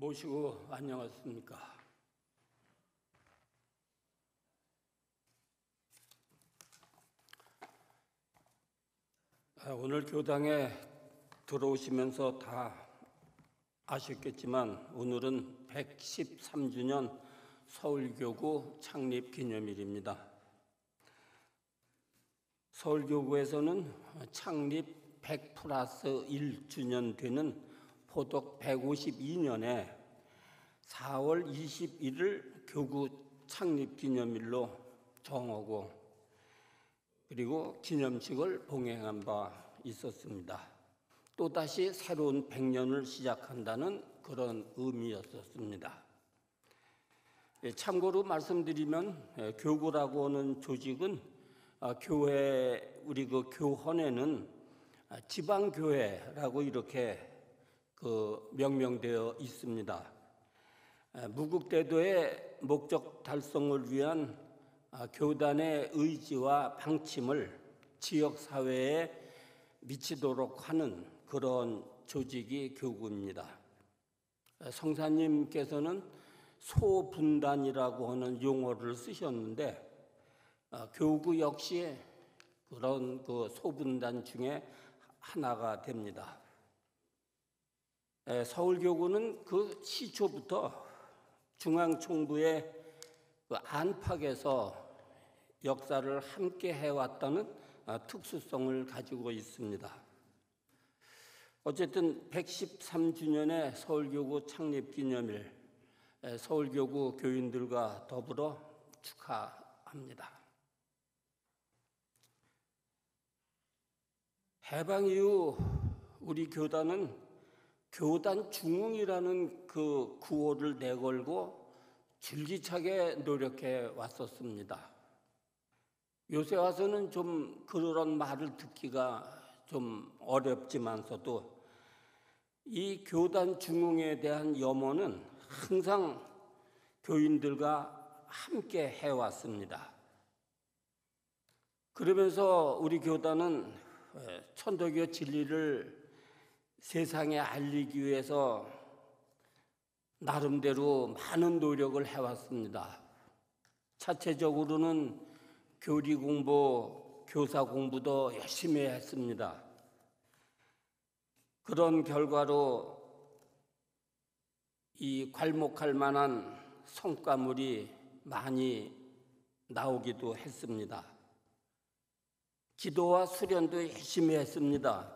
모시고 안녕하십니까. 오늘 교당에 들어오시면서 다 아셨겠지만 오늘은 113주년 서울교구 창립 기념일입니다. 서울교구에서는 창립 100+1주년 되는 포독 152년에 4월 21일 교구 창립 기념일로 정하고 그리고 기념식을 봉행한 바 있었습니다. 또다시 새로운 100년을 시작한다는 그런 의미였었습니다. 참고로 말씀드리면 교구라고 하는 조직은 교회, 우리 그 교헌에는 지방교회라고 이렇게 명명되어 있습니다. 무국대도의 목적 달성을 위한 교단의 의지와 방침을 지역사회에 미치도록 하는 그런 조직이 교구입니다. 성사님께서는 소분단이라고 하는 용어를 쓰셨는데 교구 역시 그런 소분단 중에 하나가 됩니다. 서울교구는 그 시초부터 중앙총부의 안팎에서 역사를 함께 해왔다는 특수성을 가지고 있습니다. 어쨌든 113주년의 서울교구 창립기념일, 서울교구 교인들과 더불어 축하합니다. 해방 이후 우리 교단은 교단 중흥이라는 그 구호를 내걸고 줄기차게 노력해 왔었습니다. 요새 와서는 좀 그런 말을 듣기가 좀 어렵지만서도 이 교단 중흥에 대한 염원은 항상 교인들과 함께 해왔습니다. 그러면서 우리 교단은 천도교 진리를 세상에 알리기 위해서 나름대로 많은 노력을 해왔습니다. 자체적으로는 교리 공부, 교사 공부도 열심히 했습니다. 그런 결과로 이 괄목할 만한 성과물이 많이 나오기도 했습니다. 기도와 수련도 열심히 했습니다.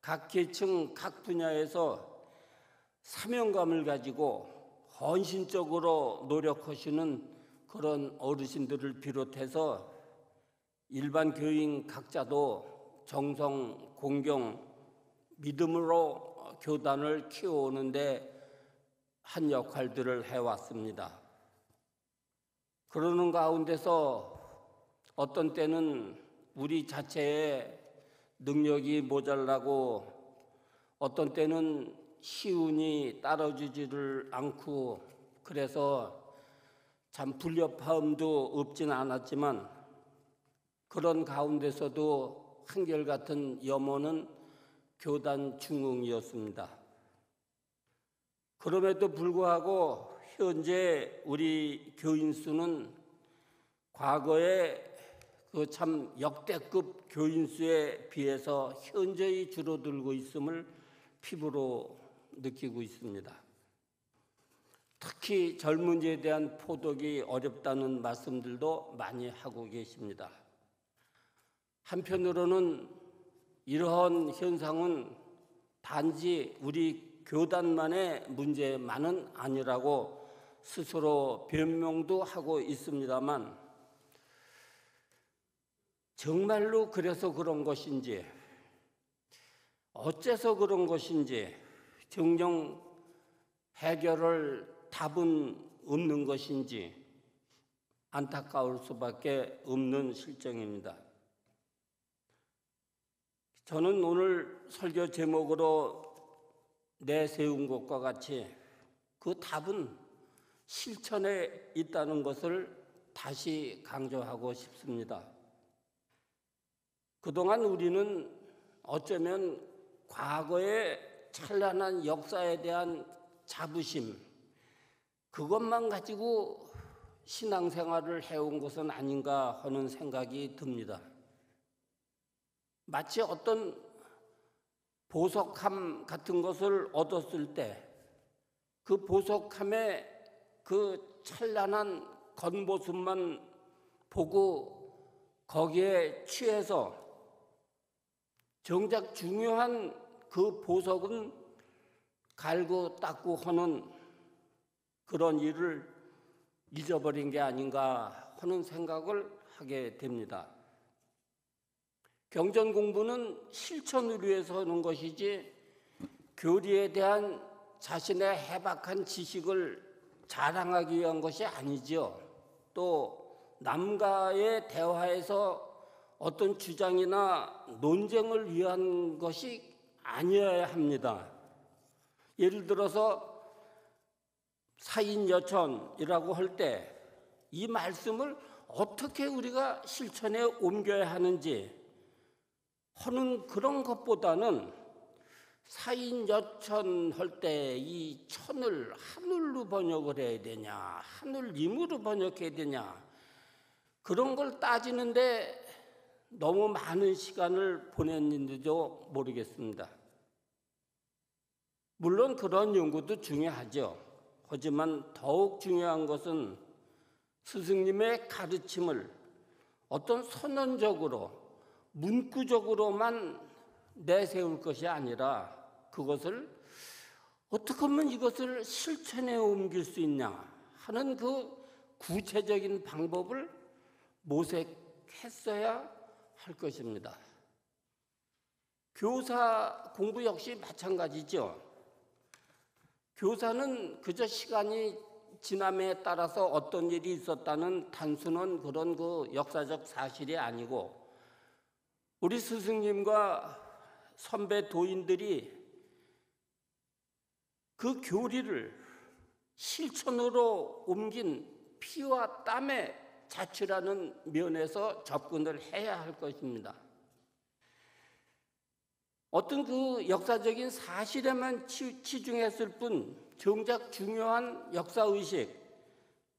각 계층, 각 분야에서 사명감을 가지고 헌신적으로 노력하시는 그런 어르신들을 비롯해서 일반 교인 각자도 정성, 공경, 믿음으로 교단을 키워오는데 한 역할들을 해왔습니다. 그러는 가운데서 어떤 때는 우리 자체의 능력이 모자라고 어떤 때는 시운이 따라주지를 않고 그래서 참 불협화음도 없진 않았지만 그런 가운데서도 한결같은 염원은 교단 중흥이었습니다. 그럼에도 불구하고 현재 우리 교인 수는 과거에 그 참 역대급 교인 수에 비해서 현저히 줄어들고 있음을 피부로 느끼고 있습니다. 특히 젊은이에 대한 포독이 어렵다는 말씀들도 많이 하고 계십니다. 한편으로는 이러한 현상은 단지 우리 교단만의 문제만은 아니라고 스스로 변명도 하고 있습니다만 정말로 그래서 그런 것인지 어째서 그런 것인지 정녕 해결할 답은 없는 것인지 안타까울 수밖에 없는 실정입니다. 저는 오늘 설교 제목으로 내세운 것과 같이 그 답은 실천에 있다는 것을 다시 강조하고 싶습니다. 그동안 우리는 어쩌면 과거의 찬란한 역사에 대한 자부심, 그것만 가지고 신앙생활을 해온 것은 아닌가 하는 생각이 듭니다. 마치 어떤 보석함 같은 것을 얻었을 때 그 보석함의 그 찬란한 겉모습만 보고 거기에 취해서 정작 중요한 그 보석은 갈고 닦고 하는 그런 일을 잊어버린 게 아닌가 하는 생각을 하게 됩니다. 경전 공부는 실천을 위해서 하는 것이지 교리에 대한 자신의 해박한 지식을 자랑하기 위한 것이 아니죠. 또 남과의 대화에서 어떤 주장이나 논쟁을 위한 것이 아니어야 합니다. 예를 들어서 사인여천이라고 할 때 이 말씀을 어떻게 우리가 실천에 옮겨야 하는지 하는 그런 것보다는 사인여천 할 때 이 천을 하늘로 번역을 해야 되냐, 하늘임으로 번역해야 되냐, 그런 걸 따지는데 너무 많은 시간을 보냈는지도 모르겠습니다. 물론 그런 연구도 중요하죠. 하지만 더욱 중요한 것은 스승님의 가르침을 어떤 선언적으로 문구적으로만 내세울 것이 아니라 그것을 어떻게 하면 이것을 실천에 옮길 수 있냐 하는 그 구체적인 방법을 모색했어야 할 것입니다. 교사 공부 역시 마찬가지죠. 교사는 그저 시간이 지남에 따라서 어떤 일이 있었다는 단순한 그런 그 역사적 사실이 아니고 우리 스승님과 선배 도인들이 그 교리를 실천으로 옮긴 피와 땀의 자취라는 면에서 접근을 해야 할 것입니다. 어떤 그 역사적인 사실에만 치중했을 뿐 정작 중요한 역사의식,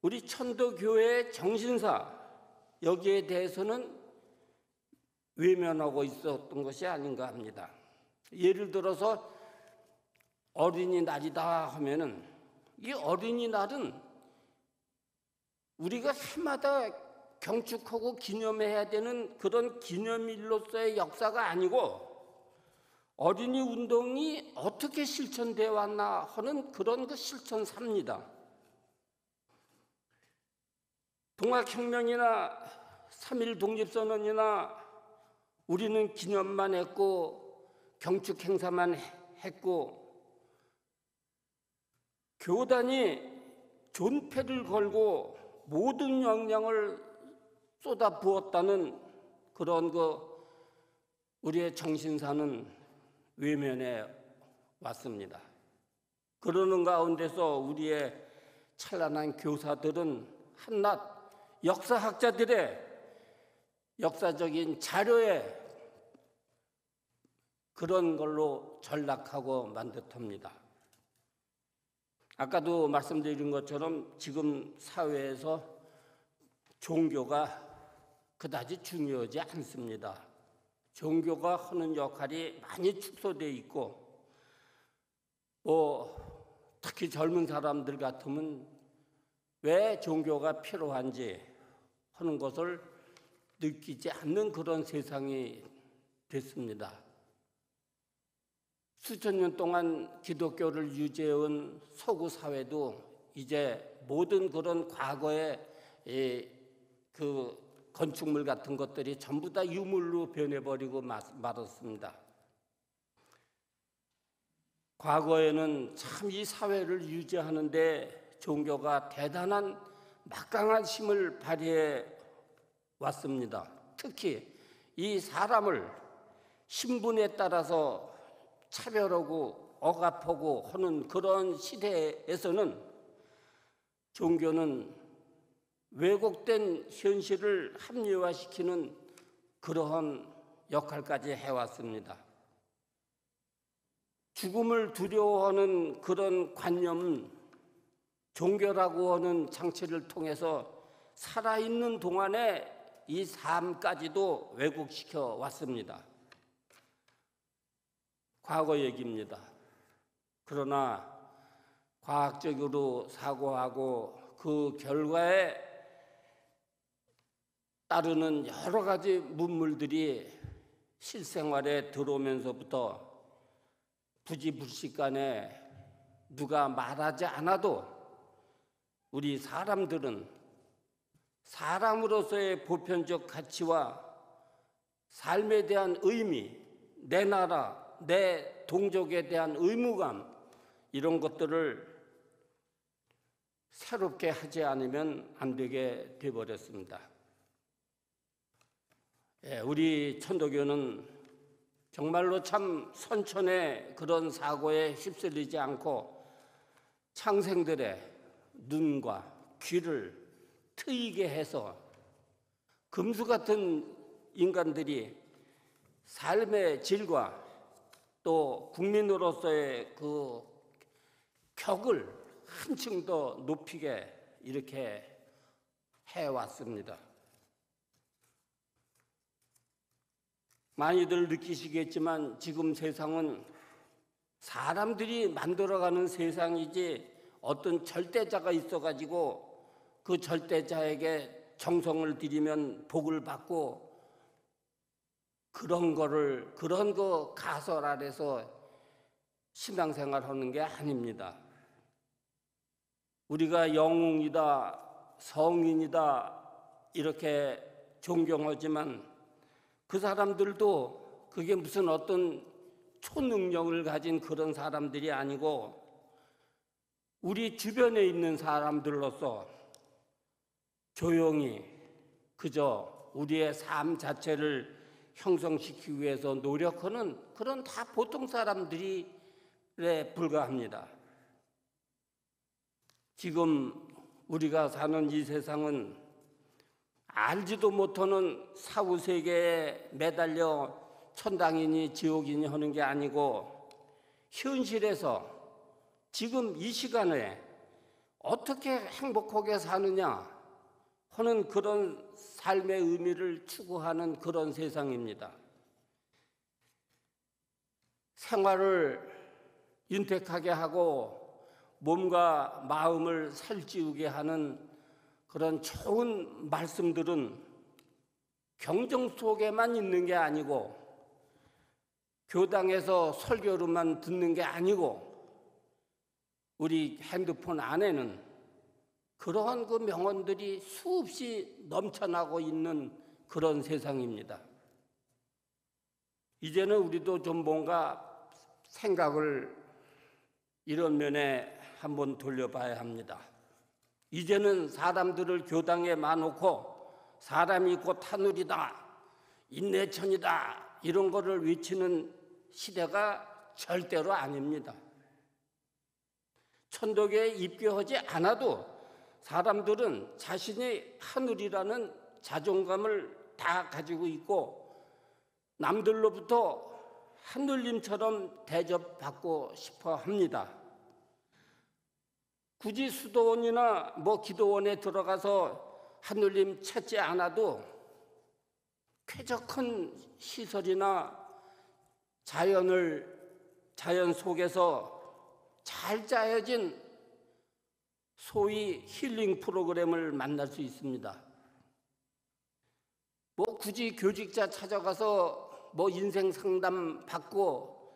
우리 천도교회의 정신사 여기에 대해서는 외면하고 있었던 것이 아닌가 합니다. 예를 들어서 어린이날이다 하면은 이 어린이날은 우리가 해마다 경축하고 기념해야 되는 그런 기념일로서의 역사가 아니고 어린이 운동이 어떻게 실천되어 왔나 하는 그런 그 실천사입니다. 동학혁명이나 3.1 독립선언이나 우리는 기념만 했고 경축 행사만 했고 교단이 존폐를 걸고 모든 역량을 쏟아 부었다는 그런 우리의 정신사는 외면해 왔습니다. 그러는 가운데서 우리의 찬란한 교사들은 한낱 역사학자들의 역사적인 자료에 그런 걸로 전락하고 만 듯합니다. 아까도 말씀드린 것처럼 지금 사회에서 종교가 그다지 중요하지 않습니다. 종교가 하는 역할이 많이 축소되어 있고 특히 젊은 사람들 같으면 왜 종교가 필요한지 하는 것을 느끼지 않는 그런 세상이 됐습니다. 수천 년 동안 기독교를 유지해온 서구 사회도 이제 모든 그런 과거의 그 건축물 같은 것들이 전부 다 유물로 변해버리고 말았습니다. 과거에는 참 이 사회를 유지하는데 종교가 대단한 막강한 힘을 발휘해 왔습니다. 특히 이 사람을 신분에 따라서 차별하고 억압하고 하는 그런 시대에서는 종교는 왜곡된 현실을 합리화시키는 그러한 역할까지 해왔습니다. 죽음을 두려워하는 그런 관념은 종교라고 하는 장치를 통해서 살아있는 동안에 이 삶까지도 왜곡시켜 왔습니다. 과거 얘기입니다. 그러나 과학적으로 사고하고 그 결과에 따르는 여러 가지 문물들이 실생활에 들어오면서부터 부지불식간에 누가 말하지 않아도 우리 사람들은 사람으로서의 보편적 가치와 삶에 대한 의미, 내 나라, 내 동족에 대한 의무감, 이런 것들을 새롭게 하지 않으면 안 되게 되어버렸습니다. 우리 천도교는 정말로 참 선천의 그런 사고에 휩쓸리지 않고 창생들의 눈과 귀를 트이게 해서 금수 같은 인간들이 삶의 질과 또 국민으로서의 그 격을 한층 더 높이게 이렇게 해왔습니다. 많이들 느끼시겠지만 지금 세상은 사람들이 만들어가는 세상이지 어떤 절대자가 있어가지고 그 절대자에게 정성을 들이면 복을 받고 그런 거 가설 아래서 신앙생활 하는 게 아닙니다. 우리가 영웅이다, 성인이다 이렇게 존경하지만 그 사람들도 그게 무슨 어떤 초능력을 가진 그런 사람들이 아니고 우리 주변에 있는 사람들로서 조용히 그저 우리의 삶 자체를 형성시키기 위해서 노력하는 그런 다 보통 사람들이 불과합니다. 지금 우리가 사는 이 세상은 알지도 못하는 사후세계에 매달려 천당이니 지옥이니 하는 게 아니고 현실에서 지금 이 시간에 어떻게 행복하게 사느냐 하는 그런 삶의 의미를 추구하는 그런 세상입니다. 생활을 윤택하게 하고 몸과 마음을 살찌우게 하는 그런 좋은 말씀들은 경정 속에만 있는 게 아니고 교당에서 설교로만 듣는 게 아니고 우리 핸드폰 안에는 그러한 그 명언들이 수없이 넘쳐나고 있는 그런 세상입니다. 이제는 우리도 좀 뭔가 생각을 이런 면에 한번 돌려봐야 합니다. 이제는 사람들을 교당에 마놓고 사람이 곧 하늘이다, 인내천이다 이런 거를 외치는 시대가 절대로 아닙니다. 천도교에 입교하지 않아도 사람들은 자신이 하늘이라는 자존감을 다 가지고 있고 남들로부터 하늘님처럼 대접받고 싶어 합니다. 굳이 수도원이나 기도원에 들어가서 하늘님 찾지 않아도 쾌적한 시설이나 자연 속에서 잘 짜여진 소위 힐링 프로그램을 만날 수 있습니다. 굳이 교직자 찾아가서 인생 상담 받고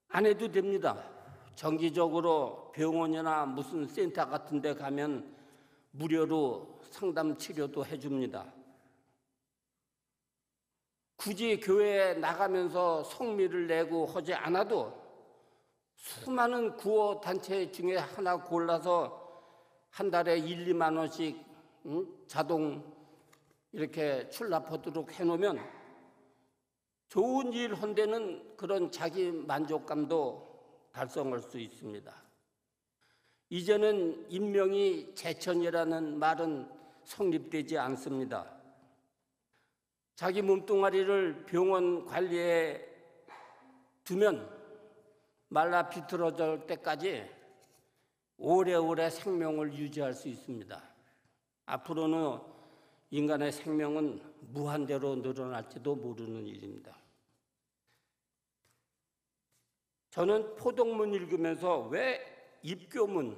안 해도 됩니다. 정기적으로 병원이나 무슨 센터 같은 데 가면 무료로 상담 치료도 해줍니다. 굳이 교회에 나가면서 성미를 내고 하지 않아도 수많은 구호 단체 중에 하나 골라서 한 달에 1, 2만 원씩 자동 이렇게 출납하도록 해놓으면 좋은 일 한 데는 그런 자기 만족감도 달성할 수 있습니다. 이제는 인명이 제천이라는 말은 성립되지 않습니다. 자기 몸뚱아리를 병원 관리에 두면 말라 비틀어질 때까지 오래오래 생명을 유지할 수 있습니다. 앞으로는 인간의 생명은 무한대로 늘어날지도 모르는 일입니다. 저는 포독문 읽으면서 왜 입교문,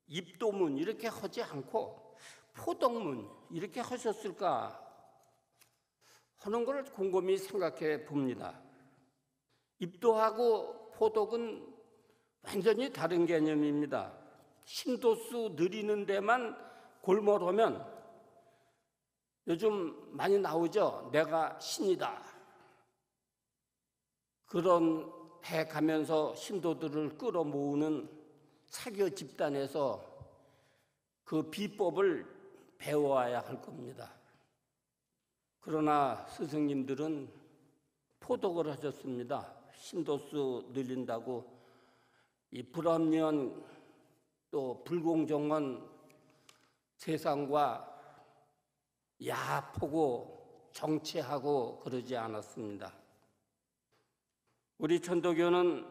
입도문 이렇게 하지 않고 포독문 이렇게 하셨을까 하는 걸 곰곰이 생각해 봅니다. 입도하고 포독은 완전히 다른 개념입니다. 신도수 느리는 데만 골몰하면 요즘 많이 나오죠. 내가 신이다. 그런 해 가면서 신도들을 끌어모으는 사교 집단에서 그 비법을 배워야 할 겁니다. 그러나 스승님들은 포독을 하셨습니다. 신도수 늘린다고 이 불합리한 또 불공정한 세상과 야합하고 정치하고 그러지 않았습니다. 우리 천도교는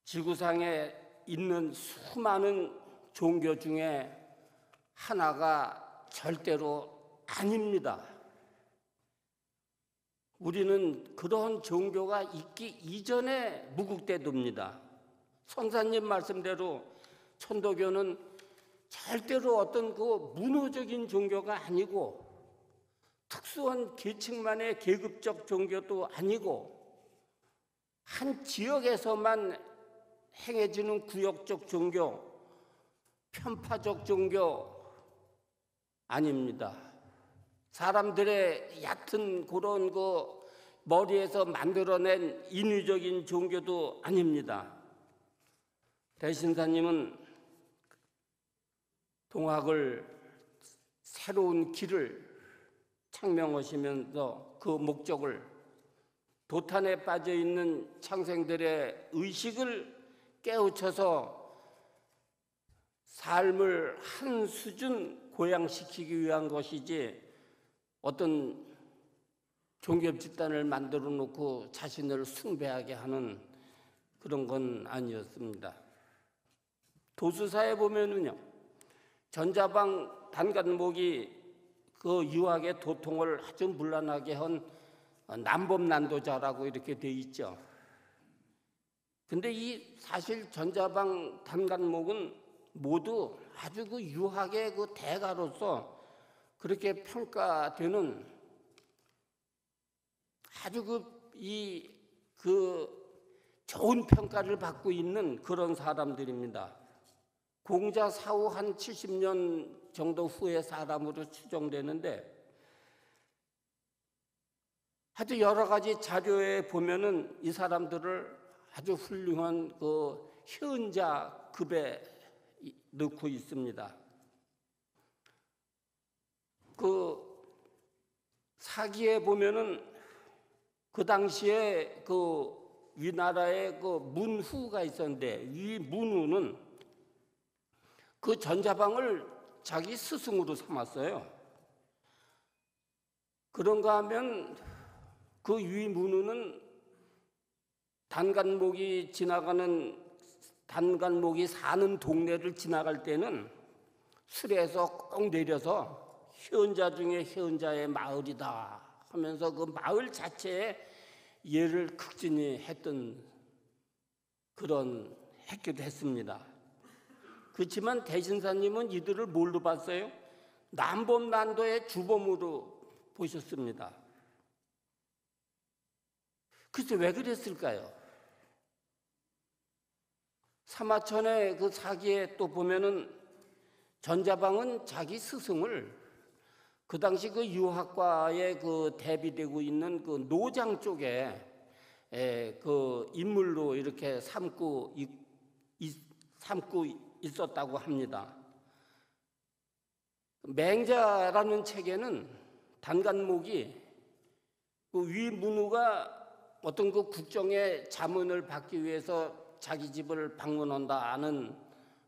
지구상에 있는 수많은 종교 중에 하나가 절대로 아닙니다. 우리는 그런 종교가 있기 이전에 무국대도입니다. 선사님 말씀대로 천도교는 절대로 어떤 그 문화적인 종교가 아니고 특수한 계층만의 계급적 종교도 아니고 한 지역에서만 행해지는 구역적 종교, 편파적 종교 아닙니다. 사람들의 얕은 그런 그 머리에서 만들어낸 인위적인 종교도 아닙니다. 대신사님은 동학을 새로운 길을 창명하시면서 그 목적을 도탄에 빠져 있는 창생들의 의식을 깨우쳐서 삶을 한 수준 고양시키기 위한 것이지 어떤 종교 집단을 만들어 놓고 자신을 숭배하게 하는 그런 건 아니었습니다. 도수사에 보면은요, 전자방 단간목이 그 유학의 도통을 아주 문란하게 한 남범난도자라고 이렇게 돼 있죠. 근데 이 사실 전자방 단간목은 모두 아주 그 유학의 그 대가로서 그렇게 평가되는 아주 좋은 평가를 받고 있는 그런 사람들입니다. 공자 사후 한 70년 정도 후의 사람으로 추정되는데 아주 여러 가지 자료에 보면은 이 사람들을 아주 훌륭한 그 현자급에 넣고 있습니다. 그 사기에 보면은 그 당시에 그 위나라에 그 문후가 있었는데 이 문후는 그 전자방을 자기 스승으로 삼았어요. 그런가 하면 그 위문후는 단간목이 사는 동네를 지나갈 때는 수레에서 꼭 내려서 현자 중에 현자의 마을이다 하면서 그 마을 자체에 예를 극진히 했던 했기도 했습니다. 그렇지만 대신사님은 이들을 뭘로 봤어요? 남범난도의 주범으로 보셨습니다. 글쎄 왜 그랬을까요? 사마천의 그 사기에 또 보면은 전자방은 자기 스승을 그 당시 그 유학과에 그 대비되고 있는 그 노장 쪽에 그 인물로 이렇게 삼고 있었다고 합니다. 맹자라는 책에는 단간목이 그 위문후가 어떤 그 국정의 자문을 받기 위해서 자기 집을 방문한다는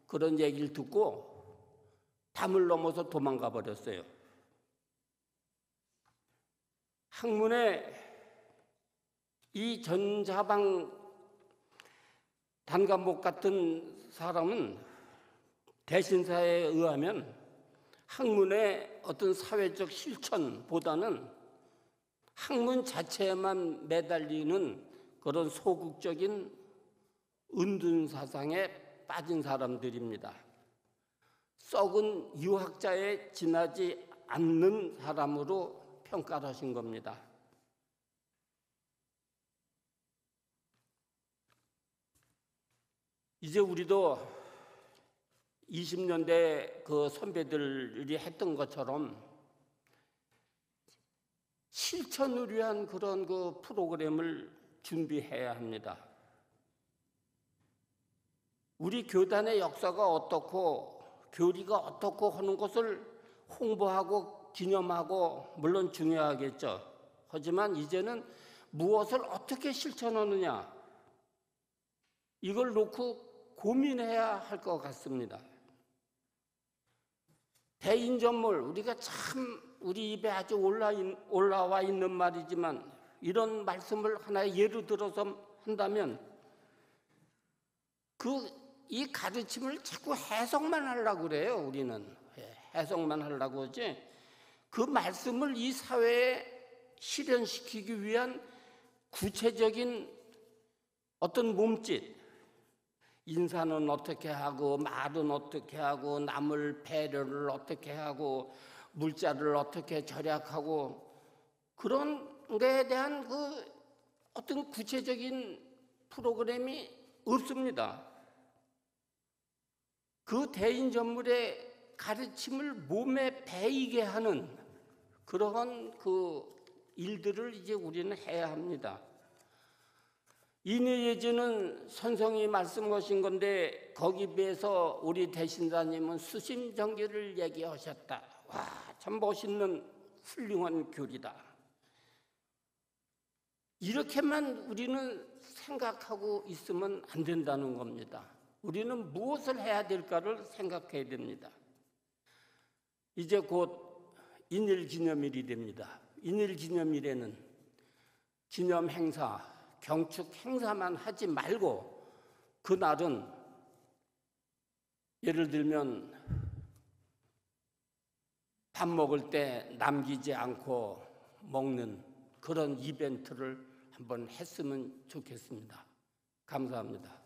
그런 얘기를 듣고 담을 넘어서 도망가 버렸어요. 학문에 이 전자방 단감목 같은 사람은 대신사에 의하면 학문의 어떤 사회적 실천보다는 학문 자체에만 매달리는 그런 소극적인 은둔 사상에 빠진 사람들입니다. 썩은 유학자에 지나지 않는 사람으로 평가를 하신 겁니다. 이제 우리도 20년대 그 선배들이 했던 것처럼 실천을 위한 그런 그 프로그램을 준비해야 합니다. 우리 교단의 역사가 어떻고 교리가 어떻고 하는 것을 홍보하고 기념하고 물론 중요하겠죠. 하지만 이제는 무엇을 어떻게 실천하느냐 이걸 놓고 고민해야 할 것 같습니다. 대인전물, 우리가 참 우리 입에 아주 올라와 있는 말이지만 이런 말씀을 하나의 예로 들어서 한다면 이 가르침을 자꾸 해석만 하려고 그래요. 우리는 해석만 하려고 하지 그 말씀을 이 사회에 실현시키기 위한 구체적인 어떤 몸짓, 인사는 어떻게 하고 말은 어떻게 하고 남을 배려를 어떻게 하고 물자를 어떻게 절약하고 그런 데에 대한 그 어떤 구체적인 프로그램이 없습니다. 그 대인전물의 가르침을 몸에 배이게 하는 그러한 그 일들을 이제 우리는 해야 합니다. 인의예지는 선성이 말씀하신 건데 거기에 비해서 우리 대신사님은 수심정기를 얘기하셨다. 와, 참 멋있는 훌륭한 교리다. 이렇게만 우리는 생각하고 있으면 안 된다는 겁니다. 우리는 무엇을 해야 될까를 생각해야 됩니다. 이제 곧 인일기념일이 됩니다. 인일기념일에는 기념 행사, 경축 행사만 하지 말고 그날은 예를 들면 밥 먹을 때 남기지 않고 먹는 그런 이벤트를 한번 했으면 좋겠습니다. 감사합니다.